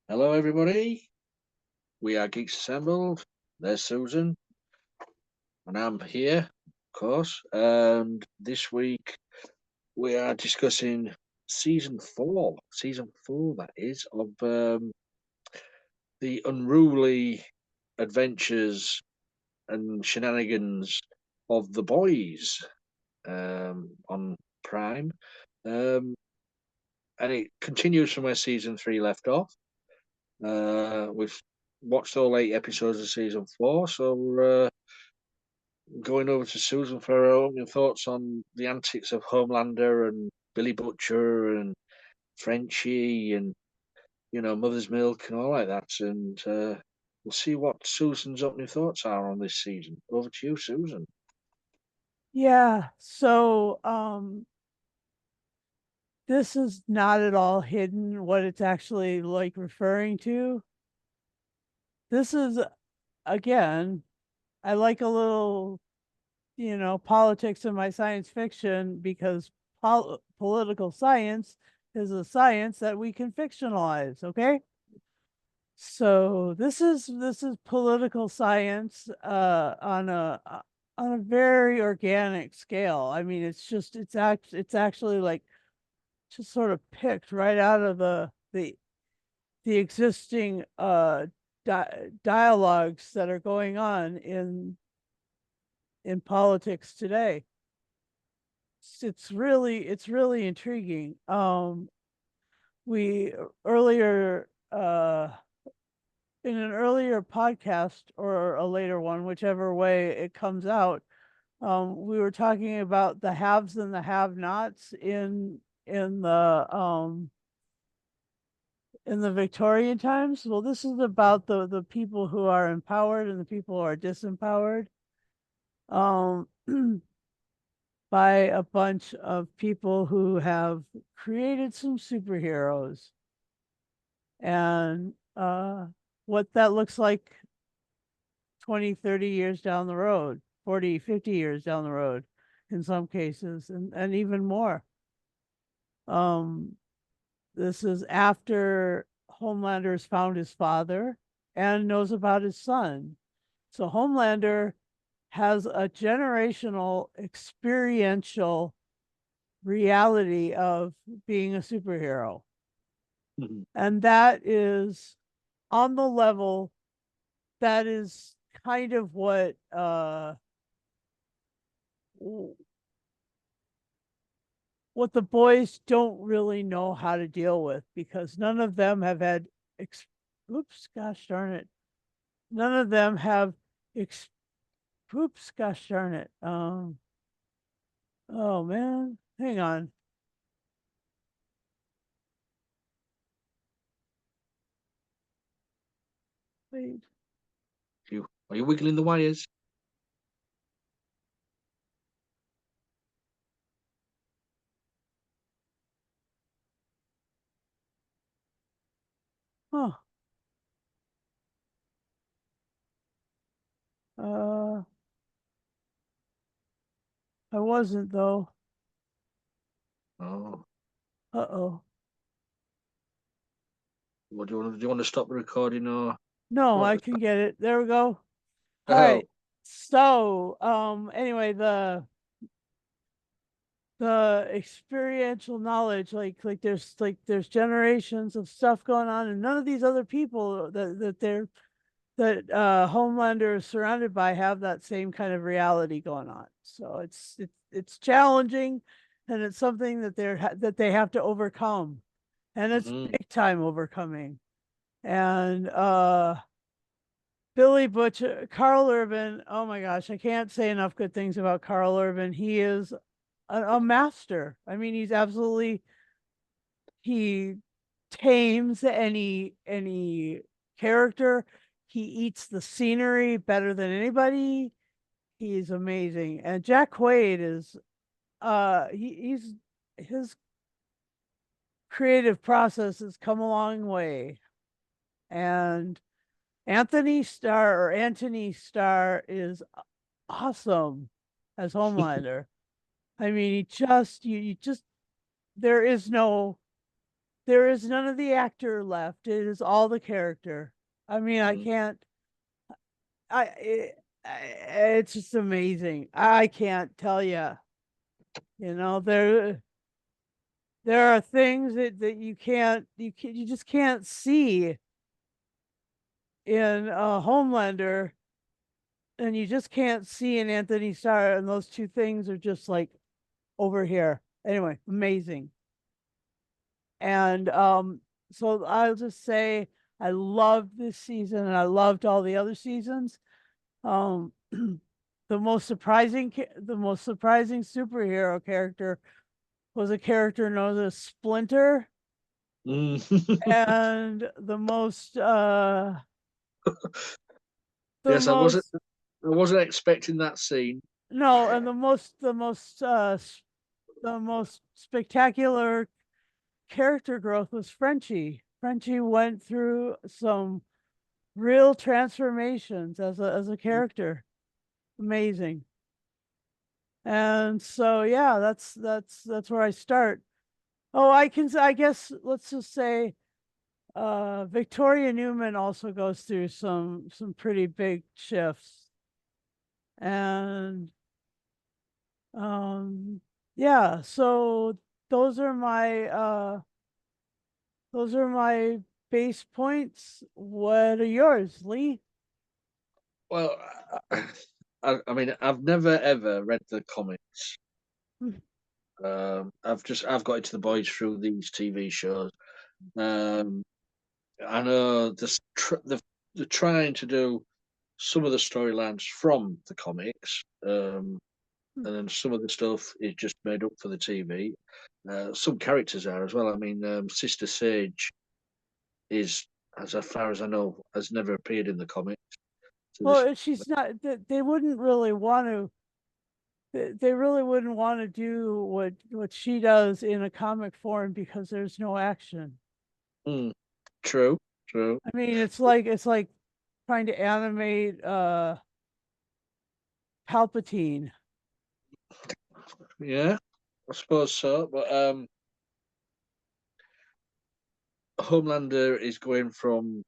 Hello, everybody. We are Geeks Assembled. There's Susan, and I'm here, of course. And this week we are discussing season four, that is, of the unruly adventures and shenanigans of the boys on Prime. Um, and it continues from where season three left off. We've watched all 8 episodes of season four, so going over to Susan for her opening thoughts on the antics of Homelander and Billy Butcher and Frenchie and Mother's Milk and all like that, and we'll see what Susan's opening thoughts are on this season. Over to you, Susan. Yeah, so this is not at all hidden what it's actually like referring to. This is again, I like a little, politics in my science fiction because political science is a science that we can fictionalize, okay? So this is political science on a very organic scale. I mean, it's actually like just sort of picked right out of the existing dialogues that are going on in politics today. It's really intriguing. We earlier in an earlier podcast or a later one, whichever way it comes out, we were talking about the haves and the have-nots in the Victorian times. Well, this is about the people who are empowered and the people who are disempowered, um, by a bunch of people who have created some superheroes. And what that looks like 20, 30 years down the road, 40, 50 years down the road in some cases, and even more. Um, This is after Homelander's found his father and knows about his son. So Homelander has a generational experiential reality of being a superhero. Mhm. And that is on the level that is kind of what the boys don't really know how to deal with because none of them have had ex- oops, gosh darn it. None of them have ex- oops, gosh darn it. Oh man, hang on. Wait. Are you wiggling the wires? Huh. Uh, I wasn't though. Oh, Uh-oh. what do you want to stop the recording or No, what? I can get it. There we go. All Oh, right. So, anyway, the experiential knowledge, like there's generations of stuff going on, and none of these other people that Homelander is surrounded by have that same kind of reality going on. So it's challenging, and it's something that they have to overcome, and it's mhm. big time overcoming. And Billy Butcher, Carl Urban. Oh my gosh, I can't say enough good things about Carl Urban. He is a master. I mean, he tames any character. He eats the scenery better than anybody. He's amazing. And Jack Quaid is he's his creative process has come a long way. And Anthony Starr is awesome as Homelander. I mean, he just you just there is no there is none of the actor left. It is all the character. I mean, I Mm. can't. It's just amazing. I can't tell you. There are things that you just can't see in Homelander, and you just can't see in Anthony Starr, and those two things are just like over here. Anyway, amazing. And so I'll just say I loved this season, and I loved all the other seasons. Um, the most surprising superhero character was a character known as Splinter, Mm. and the Yes, most I wasn't expecting that scene. no, and the most spectacular character growth was Frenchie. Frenchie went through some real transformations as a character. Amazing. And so yeah, that's where I start. Oh, I guess let's just say Victoria Newman also goes through some pretty big shifts. And um yeah, so those are my uh those are my base points. What are yours, Lee? Well, I mean, I've never ever read the comics. I've got into the boys through these TV shows. Um, I know they're trying to do some of the storylines from the comics, and then some of the stuff is just made up for the TV. Some characters are as well. I mean, Sister Sage is, as far as I know, has never appeared in the comics. So this, Well, she's not. They wouldn't really want to. They really wouldn't want to do what she does in a comic form because there's no action. mm, true, true. I mean, it's like trying to animate Palpatine. Yeah, I suppose so. But Homelander is going from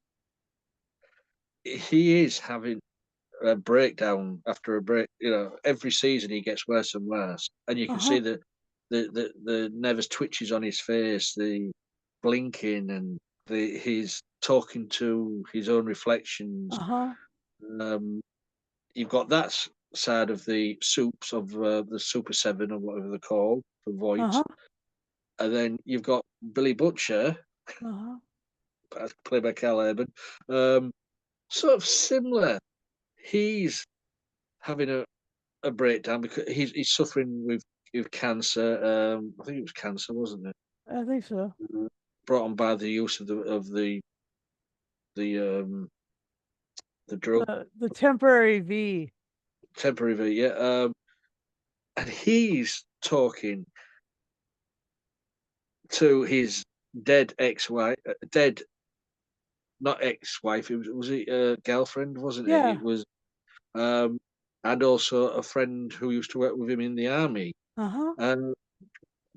he is having a breakdown after a break. You know, every season he gets worse and worse, and you Uh can huh. see the nervous twitches on his face, the blinking, and he's talking to his own reflections. Uh huh. Um, you've got that side of the soups of the Super Seven or whatever they're called, the Uh Voight, huh. and then you've got Billy Butcher, Uh huh. played by Cal Urban, um, sort of similar. He's having a breakdown because he's suffering with cancer. I think it was cancer, wasn't it? I think so. Brought on by the use of the the drug The temporary V. temporary V, yeah. And he's talking to his dead ex-wife, dead not ex-wife. Was it girlfriend, wasn't it? Yeah. It was, um, and also a friend who used to work with him in the army, Uh huh. um,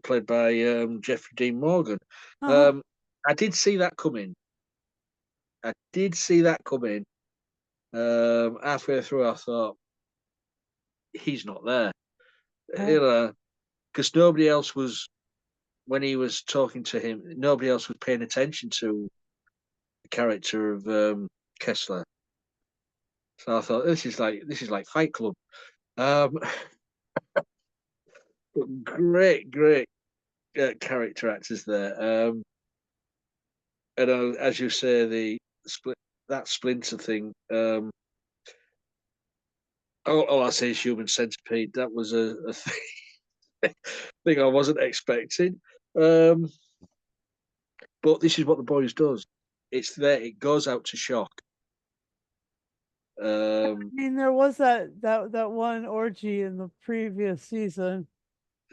played by Jeffrey Dean Morgan. Uh huh. Um, I did see that coming. I did see that coming. Halfway through, I thought he's not there, Uh you know, because nobody else was when he was talking to him. Nobody else was paying attention to the character of Kessler. So I thought this is like Fight Club. Um, but great character actors there. And as you say, the split that Splinter thing. All I say is human centipede. That was a thing I wasn't expecting. Um, but this is what the boys does. It's there. It goes out to shock. Um, mean, there was that one orgy in the previous season.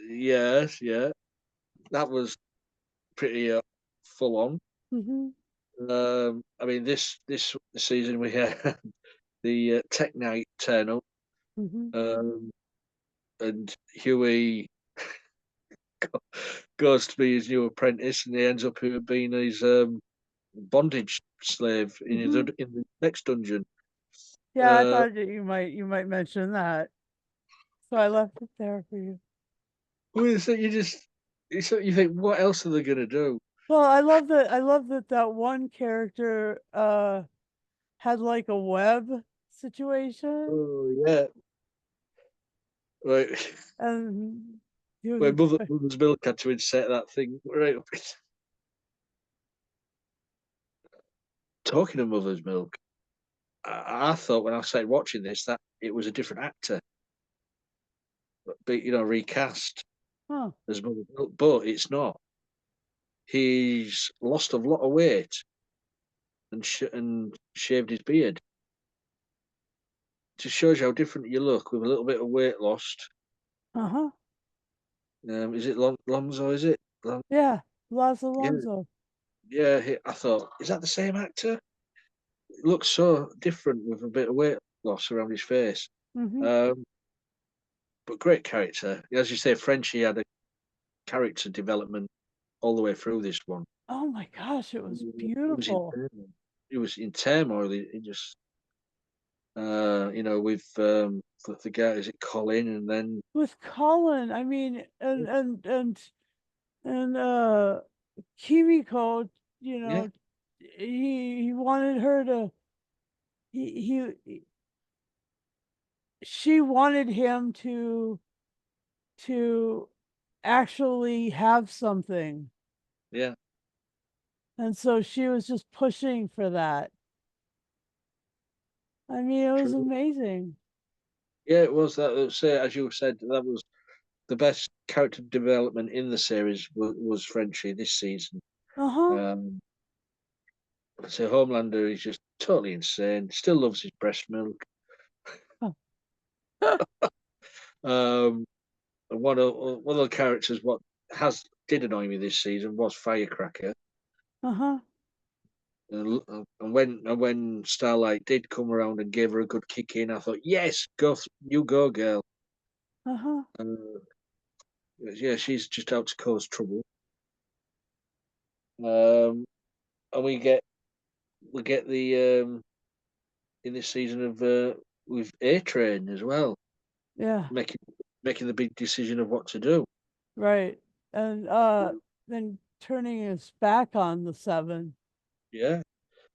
yes, yeah, that was pretty full on. Hmm. I mean, this season we had the Tech Night turn up, Hmm. and Huey goes to be his new apprentice, and he ends up being his bondage slave Hmm. in the next dungeon. Yeah, I Uh, thought that you might mention that, so I left it there for you. so you think, what else are they gonna do? Well, I love that that one character had like a web situation, Oh yeah, right. and he was When Mother's Milk had to insert that thing right up. Talking of Mother's Milk, I thought when I started watching this that it was a different actor, but recast huh, as Mother's Milk, but it's not. He's lost a lot of weight and shaved his beard. Just shows you how different you look with a little bit of weight lost. uh-huh, Is it Lonzo? Is it? yeah, Los Yeah, Alonso. yeah. I thought, is that the same actor? It looks so different with a bit of weight loss around his face. Hmm. Um, but great character. As you say, Frenchie had a character development all the way through this one. Oh my gosh, it was He was in beautiful. turmoil. He was in turmoil. He just, with the guy, is it Colin? And then, With Colin, I mean, and Kimiko, you yeah, know, he wanted her to he she wanted him to actually have something, yeah, and so she was just pushing for that. I mean, it was true. amazing. Yeah, it was that. As you said, that was the best character development in the series was Frenchie this season. Uh-huh. Um, so Homelander is just totally insane. Still loves his breast milk. Um, and one of the characters what has did annoy me this season was Firecracker. Uh-huh. And when Starlight did come around and gave her a good kick in, I thought, yes, you go, girl. Uh-huh. Uh, yeah, she's just out to cause trouble. Um, and we get the in this season of with A Train as well, Yeah, making making the big decision of what to do. right. And then turning his back on the seven. Yeah.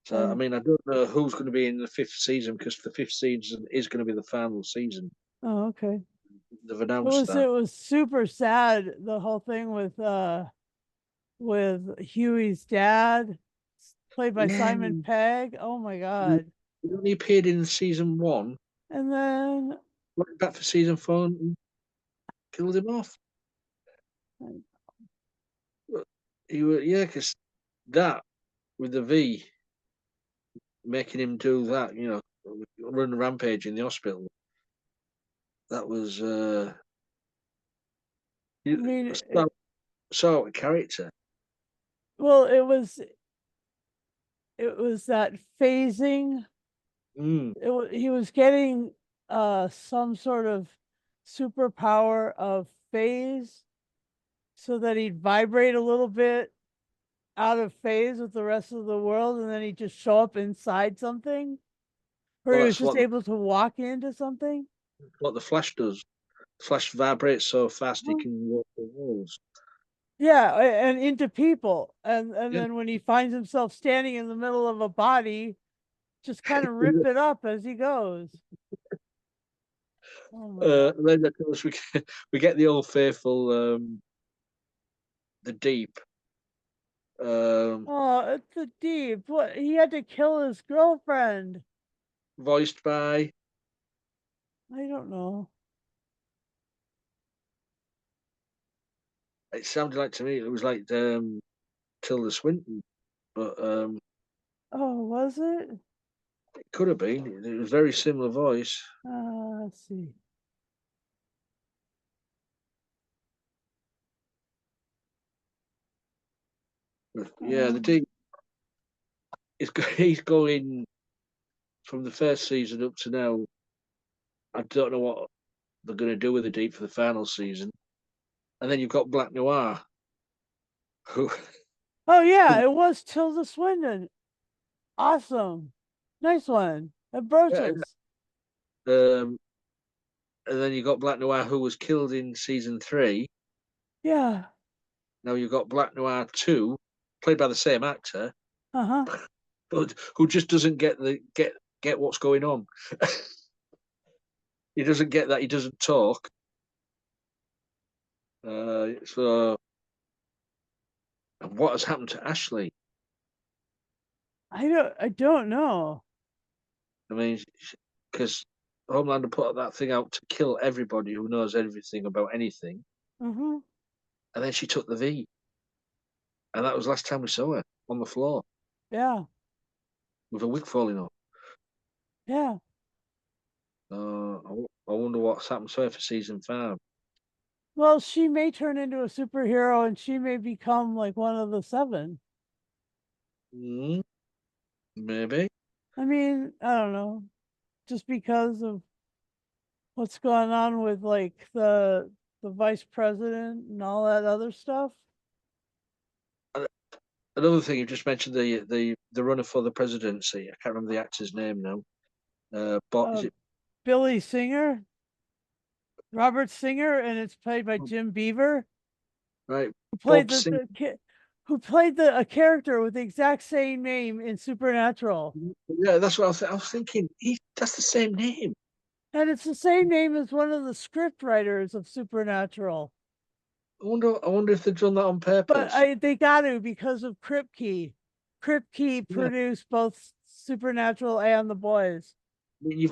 So I And mean, I don't know who's going to be in the fifth season because the fifth season is going to be the final season. oh, okay. They've announced It that. was super sad, the whole thing with Huey's dad, played by Yeah, Simon Pegg. Oh my he God. only appeared in season one. And then Went back for season four and killed him off. But yeah, because that with the V making him do that, run a rampage in the hospital. That was I mean, so, so out of character. well, it was that phasing. Mm. He was getting some sort of superpower of phase so that he'd vibrate a little bit out of phase with the rest of the world, and then he'd just show up inside something, or Well, he was that's just able to walk into something. what the Flash does. Flash vibrates so fast he Huh. can walk the walls. Yeah, and into people, and Yeah. then when he finds himself standing in the middle of a body, just kind of rip it up as he goes. Oh my God. And then of course we get the old faithful the Deep. Um, Oh, it's a deep. What, he had to kill his girlfriend. voiced by I don't know. it sounded like to me it was like Tilda Swinton, but Oh, was it? it could have been. It was a very similar voice. Let's see. But yeah, the Um, Deep he's going from the first season up to now. I don't know what they're going to do with the Deep for the final season. and then you've got Black Noir, who, Oh yeah, who it was Tilda Swinton. Awesome. Nice one. At yeah, Broch's. um, and then you've got Black Noir, who was killed in season 3. Yeah. Now you've got Black Noir 2, played by the same actor, Uh-huh. but who just doesn't get what's going on. He doesn't get that. He doesn't talk. So, what has happened to Ashley? I don't know. I mean, because Homelander put that thing out to kill everybody who knows everything about anything, Mm-hmm. and then she took the V, and that was the last time we saw her on the floor Yeah. with a wig falling off. Yeah. I wonder what's happened to her for season 5. Well, she may turn into a superhero and she may become like one of the seven. Mm, maybe. I mean, I don't know. Just because of what's going on with like the vice president and all that other stuff. And another thing you just mentioned, the runner for the presidency. I can't remember the actor's name now. But is Uh, it Billy Singer, Robert Singer, and it's played by Bob- Jim Beaver, right? who played Bob the Sing. the kid, who played the a character with the exact same name in Supernatural, Yeah, that's what I was thinking. That's the same name. and it's the same name as one of the script writers of Supernatural. I wonder if they've done that on But purpose. they got to because of Kripke. Kripke Yeah, produced both Supernatural and The Boys. I mean,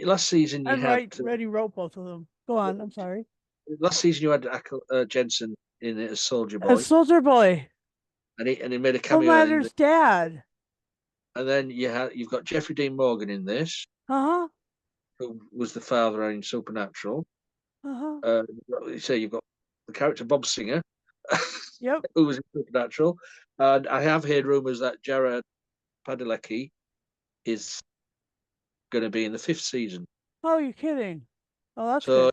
last season you And had Reddy wrote both of them. Go on. I'm sorry. Jensen in it as Soldier As Boy, Soldier Boy, and he made a cameo in Homelander's dad. and then you've got Jeffrey Dean Morgan in this, Uh huh. who was the father in Supernatural. Uh huh. You say you've got the character Bob Singer, Yep. who was in Supernatural, and I have heard rumours that Jared Padalecki is going to be in the 5th season. Oh, you're kidding. Oh, that's So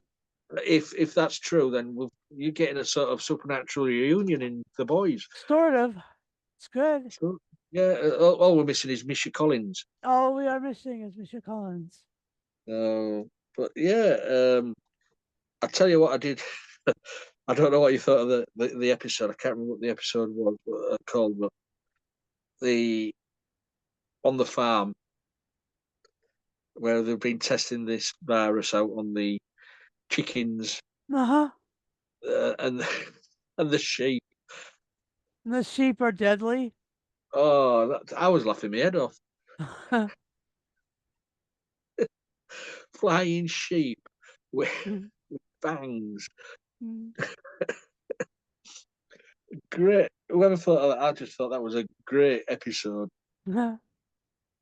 good. if that's true, then you're getting a sort of supernatural reunion in The Boys. Sort of. It's good. So yeah, all we're missing is Misha Collins. All we are missing is Mr. Collins. Uh, but yeah, I tell you what I did. I don't know what you thought of the episode. I can't remember what the episode was called, but the on the farm where they've been testing this virus out on the chickens Uh huh. and and the sheep. And the sheep are deadly. Oh, I was laughing my head off. Flying sheep with fangs. Great. Whoever thought of that, I just thought that was a great episode.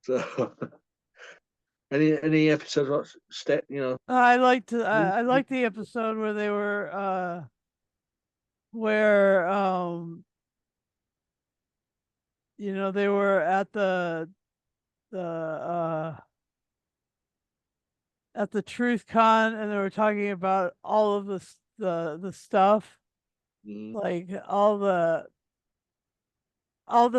So, any episodes what step I liked the episode where they were where they were at the at the Truth Con and they were talking about all of the stuff, mm, like all the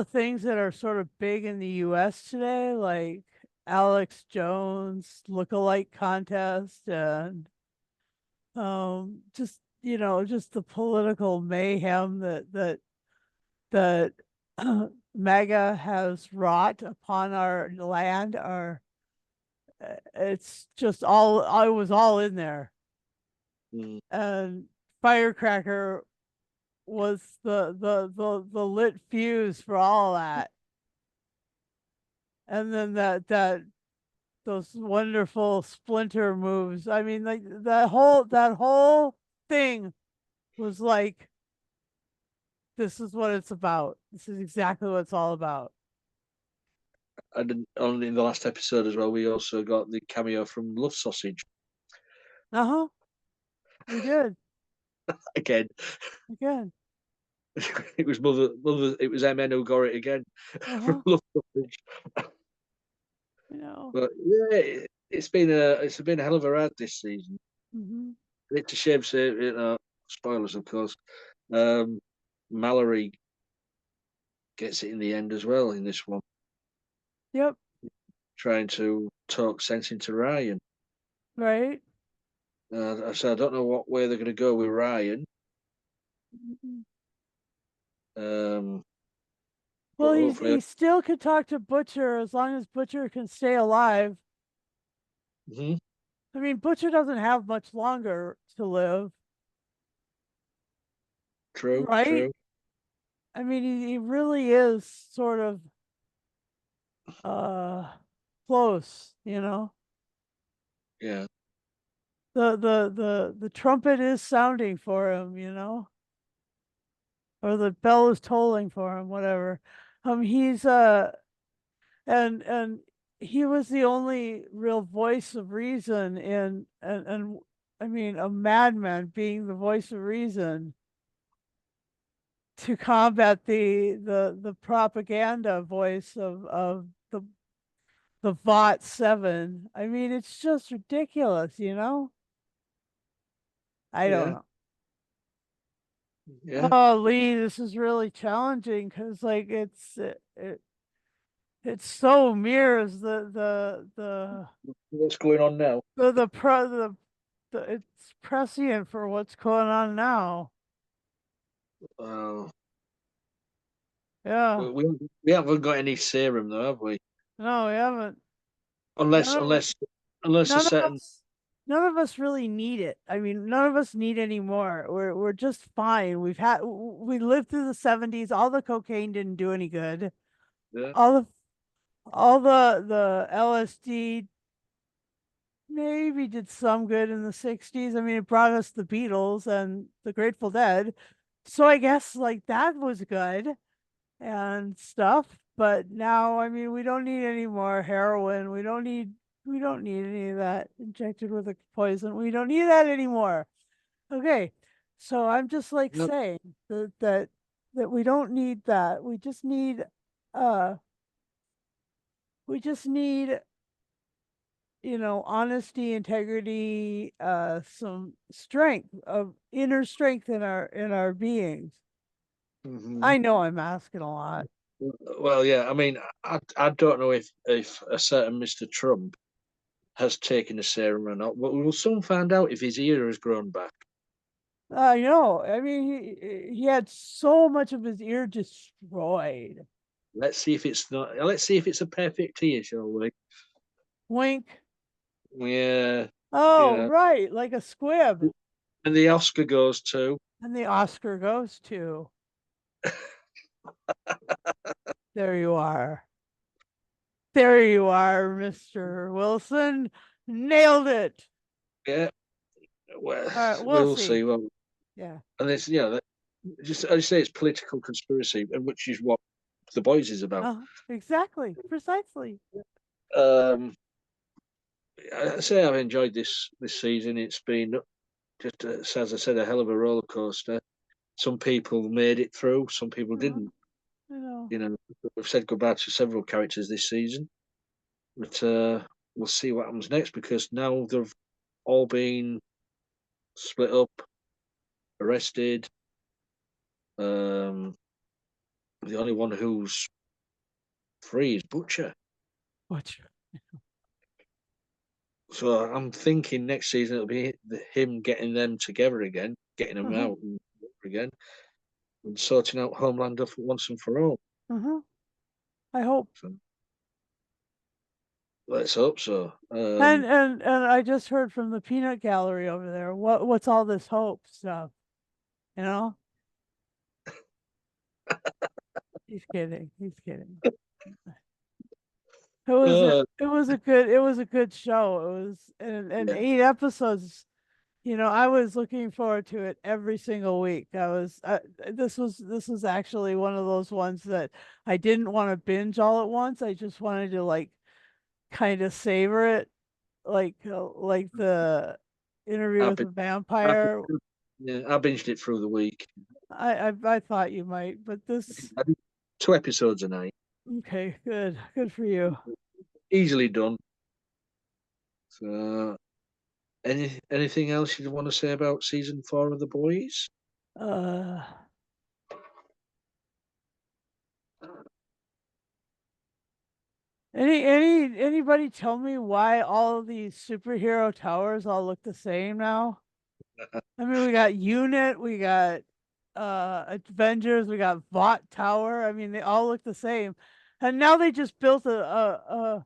things that are sort of big in the US today, like Alex Jones lookalike contest and just just the political mayhem that MAGA has wrought upon our land. Our It's just all I was all in there, mm. and Firecracker was the lit fuse for all that. And then that those wonderful splinter moves. I mean, like that whole thing was like, this is what it's about. This is exactly what it's all about. And only in the last episode as well, we also got the cameo from Love Sausage Uh-huh. We did. again. Again. It was mother. It was MN who got it again from Uh-huh. Love Sausage. You know. But yeah, it's been a hell of a ride this season. Hmm. It's a shame, say, spoilers, of course. Um, Mallory gets it in the end as well in this one, Yep. trying to talk sense into Ryan. Right. So I don't know what way they're going to go with Ryan. Um, but Well, hopefully, he still could talk to Butcher as long as Butcher can stay alive. Mhm. I mean, Butcher doesn't have much longer to live, True, right? true, I mean, he really is sort of uh close, you know. yeah, The trumpet is sounding for him, you know, or the bell is tolling for him, whatever. He's and he was the only real voice of reason in and I mean a madman being the voice of reason to combat the propaganda voice of the Vought Seven. I mean, it's just ridiculous, you know? I don't yeah, know. yeah. Oh, Lee, this is really challenging because like it so mirrors What's going on now? the pro the it's prescient for what's going on now. Uh, Yeah. we haven't got any serum though, have we? No, we haven't. Unless None of unless unless a none of certain us none of us really need it. I mean, none of us need any more. We're just fine. We lived through the 70s. All the cocaine didn't do any good. yeah, All the all the LSD maybe did some good in the 60s. I mean, it brought us the Beatles and the Grateful Dead. So I guess like that was good and stuff. But now, I mean, we don't need any more heroin. We don't need any of that injected with a poison. We don't need that anymore. Okay. So I'm just like no, saying that we don't need that. Uh we just need honesty, integrity, some strength of inner strength in our beings. mhm. I know I'm asking a lot. Well, yeah. I mean, I don't know if a certain Mr. Trump has taken a serum or not, but we will soon find out if his ear has grown back. I know. I mean, he had so much of his ear destroyed. Let's see if it's not. Let's see if it's a perfect ear, shall we? Wink. Yeah, you Oh, know. right, like a squib. And the Oscar goes to. And the Oscar goes to. There you are. There you are, Mr. Wilson. Nailed it. Yeah, well, All right, we'll we'll see. see. Well, Yeah. and it's just as you say, it's political conspiracy, and which is what the boys is about. Exactly. Precisely. Um, I say I've enjoyed this season. It's been just as I said, a hell of a roller coaster. Some people made it through, some people Uh, didn't. you know. You know, we've said goodbye to several characters this season, but we'll see what happens next because now they've all been split up, arrested. Um, the only one who's free is Butcher. What? So I'm thinking next season it'll be him getting them together again, getting them Uh-huh. out and again, and sorting out Homelander for once and for all. Uh-huh. I hope. So let's hope so. And I just heard from the peanut gallery over there. What's all this hope stuff? You know? He's kidding. He's kidding. uh, It was a good show. It was and yeah, 8 episodes. I was looking forward to it every single week. This was actually one of those ones that I didn't want to binge all at once. I just wanted to like kind of savor it, like the interview I've with been, the I've, vampire. yeah, I binged it through the week. I thought you might, but this I did 2 episodes a night, okay, good for you. easily done. So Anything else you want to say about season 4 of The Boys? Uh, anybody tell me why all of these superhero towers all look the same now? I mean, we got Unit, we got Avengers, we got Vought Tower. I mean, they all look the same. And now they just built a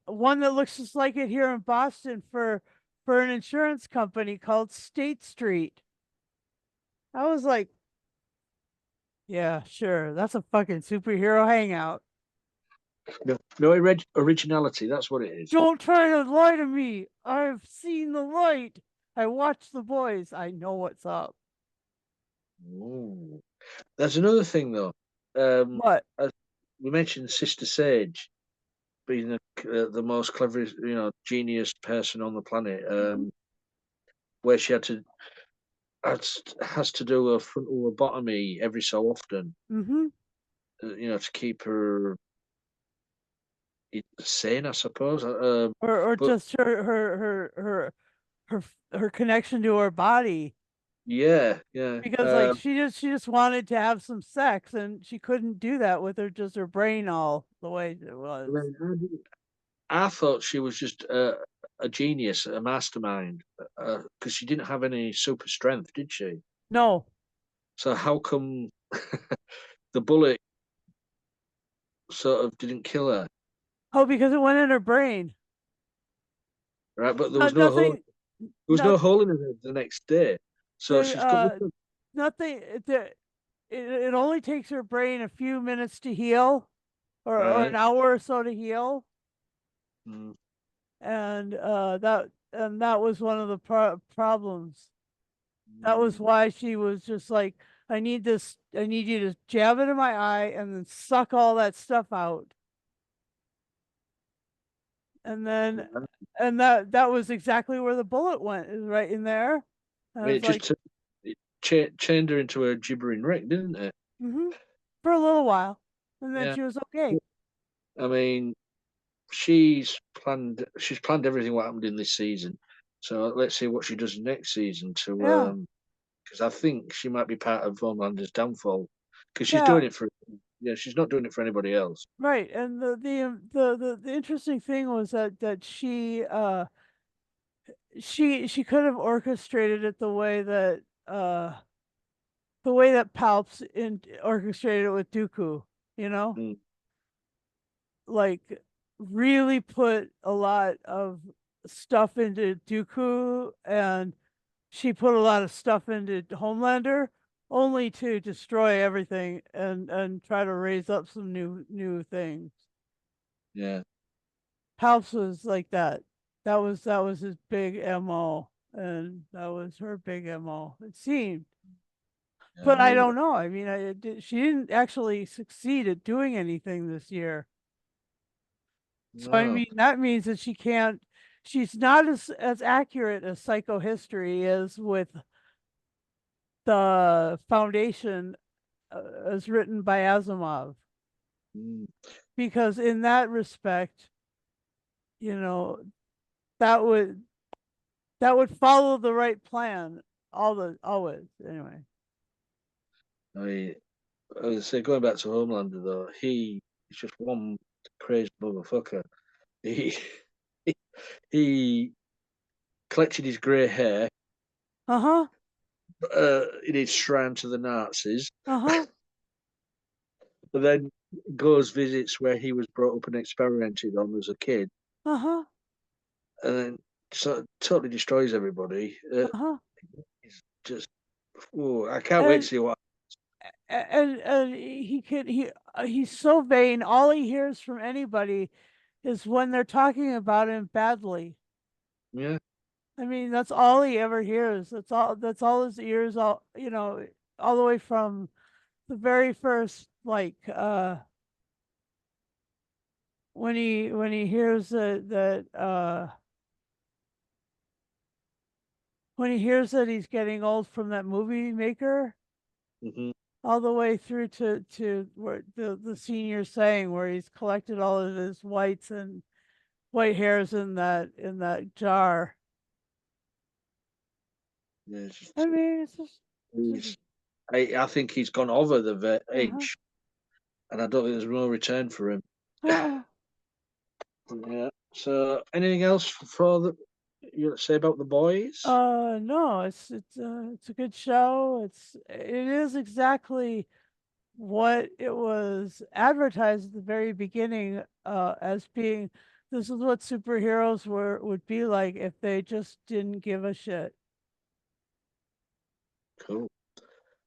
one that looks just like it here in Boston for an insurance company called State Street. I was like, yeah, sure. That's a fucking superhero hangout. No, no originality. That's what it is. Don't try to lie to me. I've seen the light. I watched The Boys. I know what's up. Ooh. There's another thing though. Um, What? as we mentioned Sister Sage being the most clever, genius person on the planet. Mm-hmm. Where she has to do a frontal lobotomy every so often, Mm-hmm. to keep her sane, I suppose. Or But just her connection to her body. yeah, yeah. Because like she just wanted to have some sex and she couldn't do that with her brain all the way it I was. mean, I thought she was just a genius, a mastermind, because she didn't have any super strength, did she? No. So how come the bullet sort of didn't kill her, Oh, because it went in her brain. right? But Not nothing there was no not hole in her the next day, so the she's got nothing, nothing it only takes her brain a few minutes to heal or an right? hour or so to heal. Mm, And that was one of the problems. That was mm, why she was just like, I need this, I need you to jab it in my eye and then suck all that stuff out. And then right. and that was exactly where the bullet went, is right in there. And I I mean, was like, it chained her into a gibbering wreck, didn't it? mm-hmm, for a little while. And then Yeah. she was okay. I mean, she's planned everything what happened in this season. So let's see what she does next season to Yeah. because I think she might be part of Homelander's downfall because she's Yeah. doing it for she's not doing it for anybody else. Right. And the interesting thing was that she could have orchestrated it the way that Palps orchestrated it with Dooku, you know, Mm, like really put a lot of stuff into Dooku, and she put a lot of stuff into Homelander, only to destroy everything and try to raise up some new things. yeah, Palps was like that. That was his big MO, and that was her big MO. It seemed. yeah. I But I mean, don't know. I mean, she didn't actually succeed at doing anything this year. So I no. mean, that means that she's not as accurate as psychohistory is with the foundation as written by Asimov. Mm, Because in that respect, you know, that would that would follow the right plan always anyway. I mean, I was say going back to Homelander though, he's just one crazy motherfucker. He he collected his grey hair Uh-huh. in his shrine to the Nazis, Uh-huh. but then goes visits where he was brought up and experimented on as a kid, Uh-huh. and then totally destroys everybody. Uh-huh. It's just, oh, I can't wait to And see what. and he's so vain. All he hears from anybody is when they're talking about him badly. Yeah, I mean, that's all he ever hears. That's all his ears, all the way from the very first, like when he hears when he hears that he's getting old from that movie maker, hmm, all the way through to where the senior saying where he's collected all of his white hairs in that jar. Yeah, it's just, I mean, it's just I think he's gone over the uh-huh. edge, and I don't think there's no return for him. Uh-uh. Yeah. So, anything else for the you say about the boys? No, it's a good show. It is exactly what it was advertised at the very beginning as being this is what superheroes would be like if they just didn't give a shit. Cool.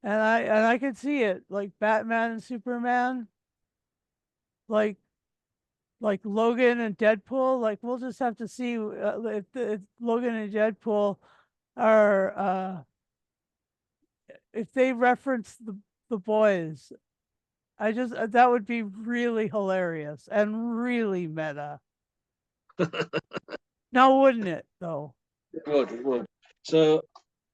And I could see it like Batman and Superman, like Logan and Deadpool. Like we'll just have to see if Logan and Deadpool are if they reference the boys. I just that would be really hilarious and really meta. Now, wouldn't it though? It would. So,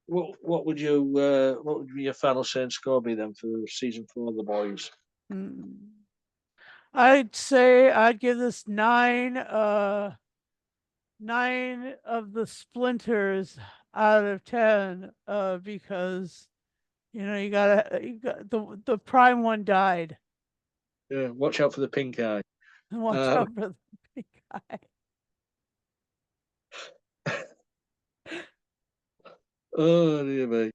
what would be your final say and score be then for season 4 of the boys? Hmm. I'd say I'd give this nine of the splinters out of 10 because you got the prime one died. Yeah, watch out for the pink eye. Watch Um, out for the big guy. oh dear me.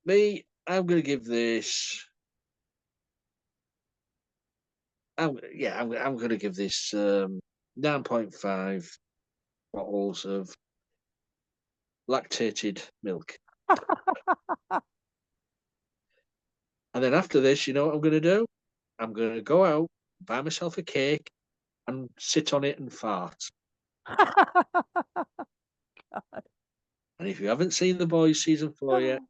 Me, I'm gonna give this. I'm gonna give this 9.5 bottles of lactated milk. And then after this, you know what I'm gonna do? I'm gonna go out, buy myself a cake, and sit on it and fart. And if you haven't seen The Boys season 4 yet,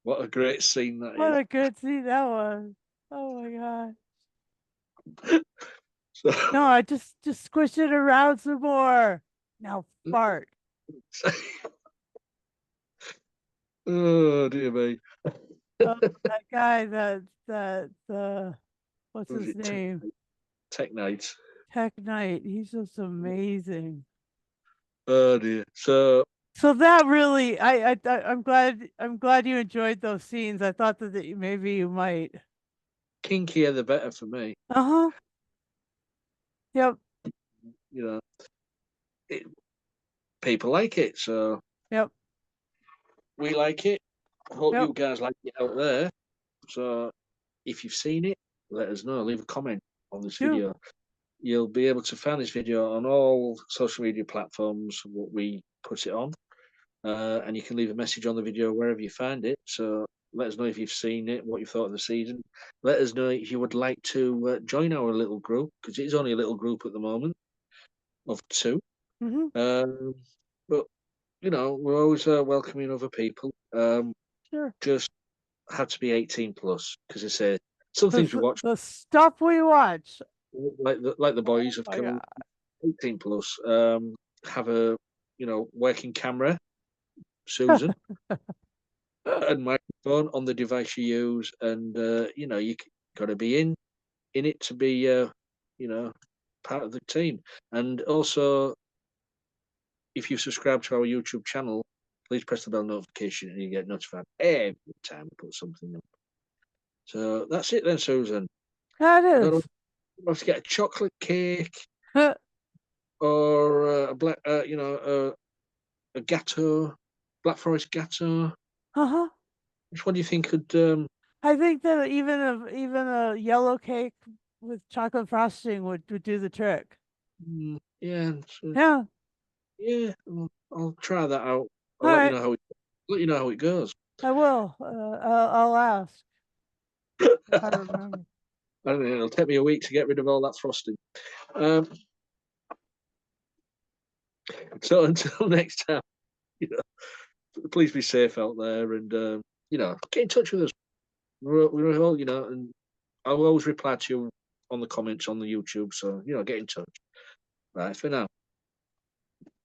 what a great scene that What is. a good scene that was. Oh my god. So, No, I just squish it around some more. Now fart. oh dear me. Oh, that guy what's What was his it name? Tech Night? Tech Knight. He's just amazing. Oh dear. So So that really, I'm glad you enjoyed those scenes. I thought that maybe you might. kinkier the better for me. Uh-huh. Yep. You know, it, people like it, so Yep. we like it. Hope Yep. you guys like it out there. So if you've seen it, let us know. Leave a comment on this Do. video. You'll be able to find this video on all social media platforms what we put it on, and you can leave a message on the video wherever you find it. So let us know if you've seen it, what you thought of the season. Let us know if you would like to join our little group because it is only a little group at the moment of 2. Mm-hmm. Um, but we're always welcoming other people. Sure. Just have to be 18 plus because I say some things we watch The stuff we watch. like the boys Oh have my come God. 18 plus. Have a working camera, Susan, and microphone on the device you use, and you got to be in it to be you know part of the team. And also, if you subscribe to our YouTube channel, please press the bell notification and you get notified every time we put something up. So that's it then, Susan. That I don't know is. if to get a chocolate cake or a black, a gatto, Black Forest gatto. Uh-huh. Which one do you think could? I think that even a yellow cake with chocolate frosting would do the trick. Yeah, so, Yeah. yeah. I'll try that out. All I'll right. let you know how it goes. I will. I'll ask if I remember. I don't know. It'll take me a week to get rid of all that frosting. Um, so until next time, you please be safe out there, and get in touch with us. We're all, and I'll always reply to you on the comments on the YouTube. So get in touch. Right for now.